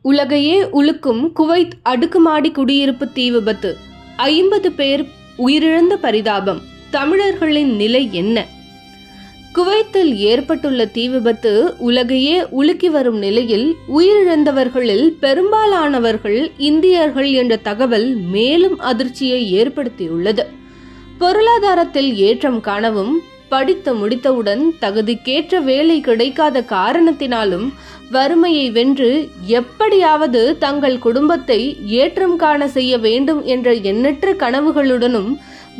உலகையே உலுக்கும் குவைத் அடுக்குமாடி குடியிருப்பு தீ விபத்து. 50 பேர் உயிரிழந்த பரிதாபம். தமிழர்களின் நிலை என்ன? குவைத்தில் ஏற்பட்டுள்ள தீ விபத்து உலகையே உலுக்கி வரும் நிலையில் உயிரிழந்தவர்களில் பெரும்பாலானவர்கள் இந்தியர்கள் என்ற தகவல் மேலும் அதிர்ச்சியை ஏற்படுத்தியுள்ளது. பொருளாதாரத்தில் ஏற்றம் காணவும் படித்து முடித்தவுடன் தகுதிக்கேற்ற வேலை கிடைக்காத காரணத்தினாலும் வறுமையை வென்று எப்படியாவது தங்கள் குடும்பத்தை ஏற்றம் காண செய்ய வேண்டும் என்ற எண்ணற்ற கனவுகளுடனும்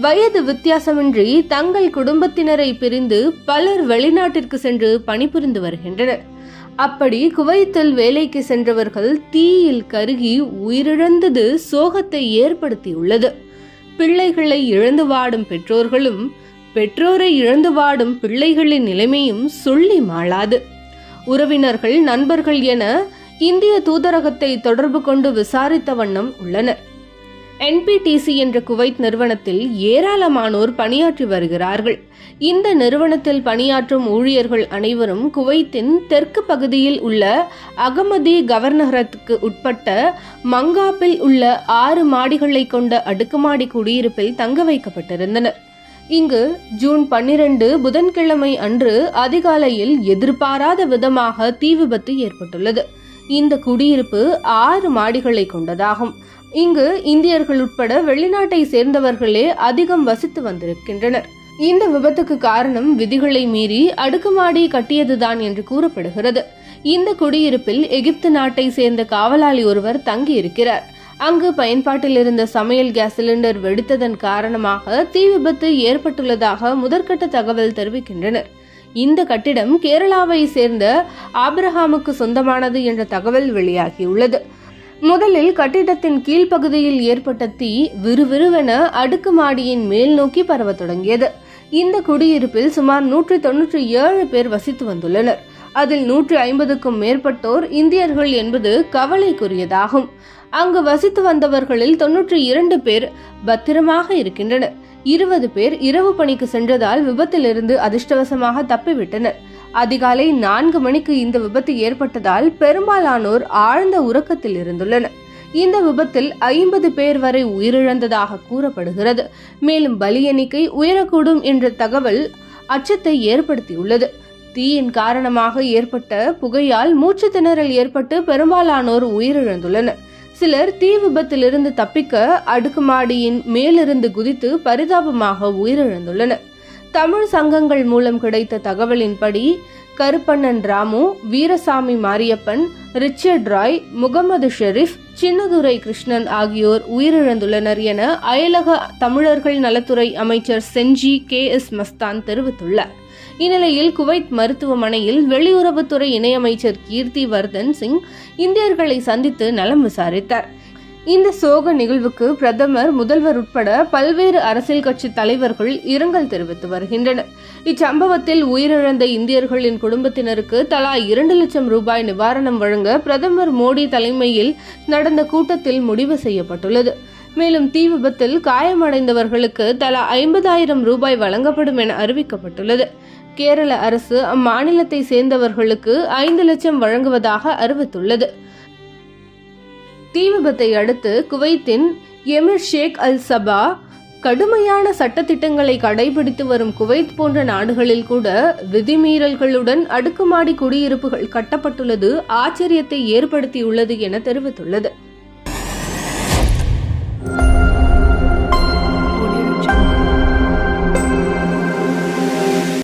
வயது வித்தியாசமின்றி தங்கள் குடும்பத்தினரை பிரிந்து பலர் வெளிநாட்டிற்கு சென்று பணிபுரிந்து வருகின்றனர். அப்படி குவைத்தில் வேலைக்கு சென்றவர்கள் தீயில் கருகி உயிரிழந்தது சோகத்தை ஏற்படுத்தியுள்ளது. பிள்ளைகளை இழந்து வாடும் பெற்றோர்களும் பெற்றோரை இழந்து வாடும் பிள்ளைகளின் நிலைமையும் சொல்லி மாளாது. உறவினர்கள், நண்பர்கள் என இந்திய தூதரகத்தை தொடர்பு கொண்டு விசாரித்த வண்ணம் உள்ளனர். NPTC என்ற குவைத் நிறுவனத்தில் ஏராளமானோர் பணியாற்றி வருகிறார்கள். இந்த நிறுவனத்தில் பணியாற்றும் ஊழியர்கள் அனைவரும் குவைத்தின் தெற்கு பகுதியில் உள்ள அகமதி கவர்னரத்துக்கு உட்பட்ட மங்காப்பில் உள்ள 6 மாடிகளை கொண்ட அடுக்குமாடி குடியிருப்பில் தங்க வைக்கப்பட்டிருந்தனர். இங்கு ஜூன் 12 புதன்கிழமை அன்று அதிகாலையில் எதிர்பாராத விதமாக தீ விபத்து ஏற்பட்டுள்ளது. இந்த குடியிருப்பு 6 மாடிகளை கொண்டதாகும். இங்கு இந்தியர்கள் உட்பட வெளிநாட்டை சேர்ந்தவர்களே அதிகம் வசித்து வந்திருக்கின்றனர். இந்த விபத்துக்கு காரணம் விதிகளை மீறி அடுக்குமாடி கட்டியதுதான் என்று கூறப்படுகிறது. இந்த குடியிருப்பில் எகிப்து நாட்டை சேர்ந்த காவலாளி ஒருவர் தங்கி இருக்கிறார். அங்கு பயன்பாட்டில் இருந்த சமையல் கேஸ் சிலிண்டர் வெடித்ததன் காரணமாக தீ விபத்து ஏற்பட்டுள்ளதாக முதற்கட்ட தகவல் தெரிவிக்கின்றனர். இந்த கட்டிடம் கேரளாவை சேர்ந்த ஆபிரஹாமுக்கு சொந்தமானது என்ற தகவல் வெளியாகியுள்ளது. முதலில் கட்டிடத்தின் கீழ்ப்பகுதியில் ஏற்பட்ட தீ விறுவிறுவென அடுக்குமாடியின் மேல் நோக்கி பரவ தொடங்கியது. இந்த குடியிருப்பில் சுமார் 197 பேர் வசித்து வந்துள்ளனர். அதில் 150க்கும் மேற்பட்டோர் இந்தியர்கள் என்பது கவலைக்குரியதாகும். அங்கு வசித்து வந்தவர்களில் 92 பேர் பத்திரமாக இருக்கின்றனர். 20 பேர் இரவு பணிக்கு சென்றதால் விபத்திலிருந்து அதிர்ஷ்டவசமாக தப்பிவிட்டனர். அதிகாலை 4 மணிக்கு இந்த விபத்து ஏற்பட்டதால் பெரும்பாலானோர் ஆழ்ந்த உறக்கத்தில் இருந்துள்ளனர். இந்த விபத்தில் 50 பேர் வரை உயிரிழந்ததாக கூறப்படுகிறது. மேலும் பலி எண்ணிக்கை உயரக்கூடும் என்ற தகவல் அச்சத்தை ஏற்படுத்தியுள்ளது. தீயின் காரணமாக ஏற்பட்ட புகையால் மூச்சு திணறல் ஏற்பட்டு பெரும்பாலானோர் உயிரிழந்துள்ளனர். சிலர் தீ விபத்திலிருந்து தப்பிக்க அடுக்குமாடியின் மேலிருந்து குதித்து பரிதாபமாக உயிரிழந்துள்ளனர். தமிழ் சங்கங்கள் மூலம் கிடைத்த தகவலின்படி கருப்பண்ணன் ராமு, வீரசாமி மாரியப்பன், ரிச்சர்ட் ராய், முகமது ஷெரீப், சின்னதுரை கிருஷ்ணன் ஆகியோர் உயிரிழந்துள்ளனர் என அயலக தமிழர்கள் நலத்துறை அமைச்சர் செஞ்சி KS மஸ்தான் தெரிவித்துள்ளார். இந்நிலையில் குவைத் மருத்துவமனையில் வெளியுறவுத்துறை இணையமைச்சர் கீர்த்தி வர்தன் சிங் இந்தியர்களை சந்தித்து நலம் விசாரித்தார். இந்த சோக நிகழ்வுக்கு பிரதமர், முதல்வர் உட்பட பல்வேறு அரசியல் கட்சி தலைவர்கள் இரங்கல் தெரிவித்து வருகின்றனர். இச்சம்பவத்தில் உயிரிழந்த இந்தியர்களின் குடும்பத்தினருக்கு தலா 2 லட்சம் ரூபாய் நிவாரணம் வழங்க பிரதமர் மோடி தலைமையில் நடந்த கூட்டத்தில் முடிவு செய்யப்பட்டுள்ளது. மேலும் தீ விபத்தில் காயமடைந்தவர்களுக்கு தலா 50,000 ரூபாய் வழங்கப்படும் என அறிவிக்கப்பட்டுள்ளது. கேரள அரசு அம்மாநிலத்தை சேர்ந்தவர்களுக்கு 5 லட்சம் வழங்குவதாக அறிவித்துள்ளது. தீ விபத்தை அடுத்து குவைத்தின் எமிர் ஷேக் அல் சபா கடுமையான சட்டத்திட்டங்களை கடைபிடித்து வரும் குவைத் போன்ற நாடுகளில் கூட விதிமீறல்களுடன் அடுக்குமாடி குடியிருப்புகள் கட்டப்பட்டுள்ளது ஆச்சரியத்தை ஏற்படுத்தியுள்ளது என தெரிவித்துள்ளது.